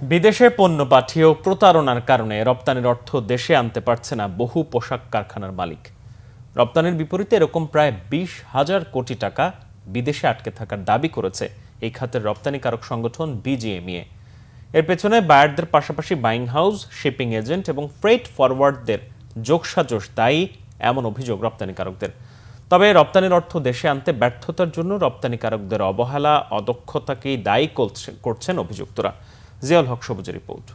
বিদেশে পণ্য পাঠিয়েও প্রতারণার কারণে রপ্তানির অর্থ দেশে আনতে পারছে না বহু পোশাক কারখানার মালিক। রপ্তানির বিপরীতে এরকম প্রায় 20,000 কোটি টাকা বিদেশে আটকে থাকার দাবি করেছে এই খাতের রপ্তানিকারক সংগঠন বিজিএমইএ। এর পেছনে বায়ারদের পাশাপাশি বাইং হাউস, শিপিং এজেন্ট এবং ফ্রেট ফরওয়ার্ডদের যোগসাজশ দায়ী এমন অভিযোগ রপ্তানিকারকদের। তবে রপ্তানির অর্থ দেশে আনতে ব্যর্থতার জন্য রপ্তানিকারকদের অবহেলা, অদক্ষতাকেই দায়ী করছেন অভিযুক্তরা। জিয়াউল হক সবুজের রিপোর্ট।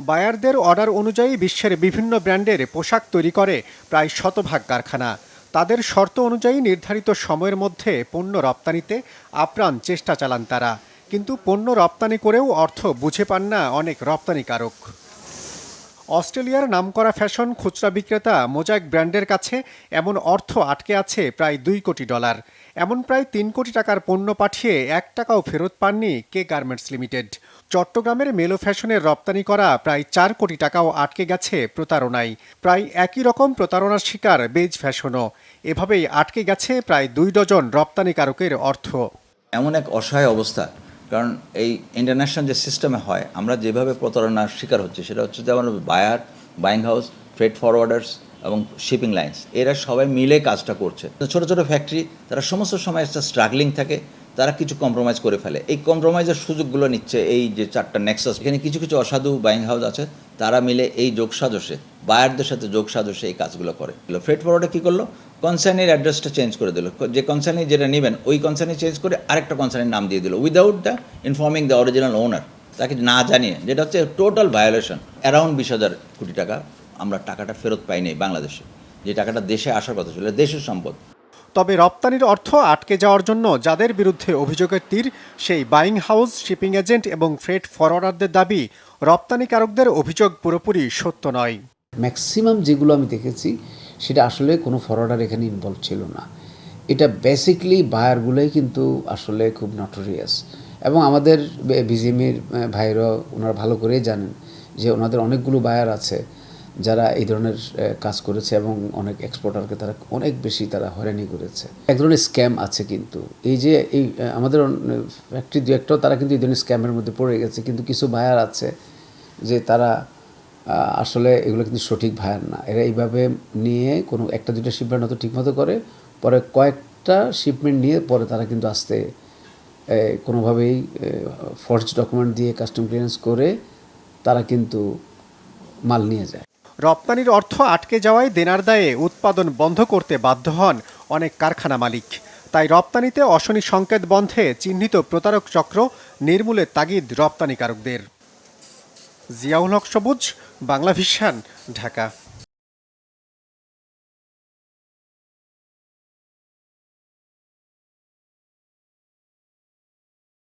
বায়ারদের অর্ডার অনুযায়ী বিশ্বের বিভিন্ন ব্র্যান্ডের পোশাক তৈরি করে প্রায় শতভাগ কারখানা। তাদের শর্ত অনুযায়ী নির্ধারিত সময়ের মধ্যে পণ্য রপ্তানিতে আপ্রাণ চেষ্টা চালান তারা, কিন্তু পণ্য রপ্তানি করেও অর্থ বুঝে পান না অনেক রপ্তানিকারক। অস্ট্রেলিয়ার নামকরা ফ্যাশন খুচরা বিক্রেতা মোজাইক ব্র্যান্ডের কাছে এমন অর্থ আটকে আছে প্রায় $2 কোটি। এমন প্রায় 3 কোটি টাকার পণ্য পাঠিয়ে 1 টাকাও ফেরত পাননি কে গার্মেন্টস লিমিটেড। চট্টগ্রামের মেলো ফ্যাশনের রপ্তানি করা প্রায় 4 কোটি টাকাও আটকে গেছে প্রতারণায়। প্রায় একই রকম প্রতারণার শিকার বেজ ফ্যাশনও। এভাবেই আটকে গেছে প্রায় 2 ডজন রপ্তানিকারকের অর্থ। এমন এক অসহায় অবস্থা, কারণ এই ইন্টারন্যাশনাল যে সিস্টেমে হয়, আমরা যেভাবে প্রতারণার শিকার হচ্ছে সেটা হচ্ছে যেমন buyer, buying house, freight forwarders এবং শিপিং লাইন্স, এরা সবাই মিলে কাজটা করছে। ছোট ছোট ফ্যাক্টরি, তারা সমস্ত সময় একটা স্ট্রাগলিং থাকে, তারা কিছু কম্প্রোমাইজ করে ফেলে। এই কম্প্রোমাইজের সুযোগগুলো নিচ্ছে এই যে 4টা নেক্সাস। এখানে কিছু কিছু অসাধু বাইং হাউস আছে, তারা মিলে এই যোগসাজশে, বায়ারদের সাথে যোগসাজশে এই কাজগুলো করে। ফ্রেট ফরওয়ার্ডে কী করলো, কনসার্নের অ্যাড্রেসটা চেঞ্জ করে দিল। যে কনসার্নি যেটা নেবেন ওই কনসার্নি চেঞ্জ করে আরেকটা কনসার্নের নাম দিয়ে দিল, without the informing the original owner, তাকে না জানিয়ে, যেটা হচ্ছে টোটাল ভায়োলেশন। অ্যারাউন্ড 20,000 কোটি টাকা আমরা টাকাটা ফেরত পাইনি বাংলাদেশে, যে টাকাটা দেশে আসার কথা ছিল, দেশের সম্পদ। তবে রপ্তানির অর্থ আটকে যাওয়ার জন্য যাদের বিরুদ্ধে অভিযোগের তীর, সেই বাইং হাউস, শিপিং এজেন্ট এবং ফ্রেট ফরওয়ার্ডারদের দাবি, রপ্তানিকারকদের অভিযোগ পুরোপুরি সত্য নয়। ম্যাক্সিমাম যেগুলো আমি দেখেছি সেটা আসলে কোনো ফরওয়ার্ডার এখানে ইনভলভ ছিল না। এটা বেসিকলি বায়ারগুলোই কিন্তু আসলে খুব নটোরিয়াস, এবং আমাদের বিজিএমইর ভাইরা ওনারা ভালো করেই জানেন যে ওনাদের অনেকগুলো বায়ার আছে যারা এই ধরনের কাজ করেছে এবং অনেক এক্সপোর্টারকে তারা অনেক বেশি হয়রানি করেছে। এক ধরনের স্ক্যাম আছে, কিন্তু এই যে এই আমাদের ফ্যাক্টরি দু একটাও তারা কিন্তু এই ধরনের স্ক্যামের মধ্যে পড়ে গেছে। কিন্তু কিছু বায়ার আছে যে তারা আসলে এগুলো কিন্তু সঠিক বায়ার না। এরা এইভাবে নিয়ে কোনো একটা দুইটা শিপমেন্ট হয়তো ঠিকমতো করে, পরে কয়েকটা শিপমেন্ট নিয়ে পরে তারা কিন্তু আসতে কোনোভাবেই ফর্জ ডকুমেন্ট দিয়ে কাস্টম ক্লিয়ারেন্স করে তারা কিন্তু মাল নিয়ে যায়। রপ্তানির অর্থ আটকে যাওয়ায় দেনার দায়ে উৎপাদন বন্ধ করতে বাধ্য হন অনেক কারখানা মালিক। তাই রপ্তানিতে অশনি সংকেত বন্ধে চিহ্নিত প্রতারক চক্র নির্মূলের তাগিদ রপ্তানিকারকদের। জিয়াউল হক সবুজ, বাংলা ভিশন, ঢাকা।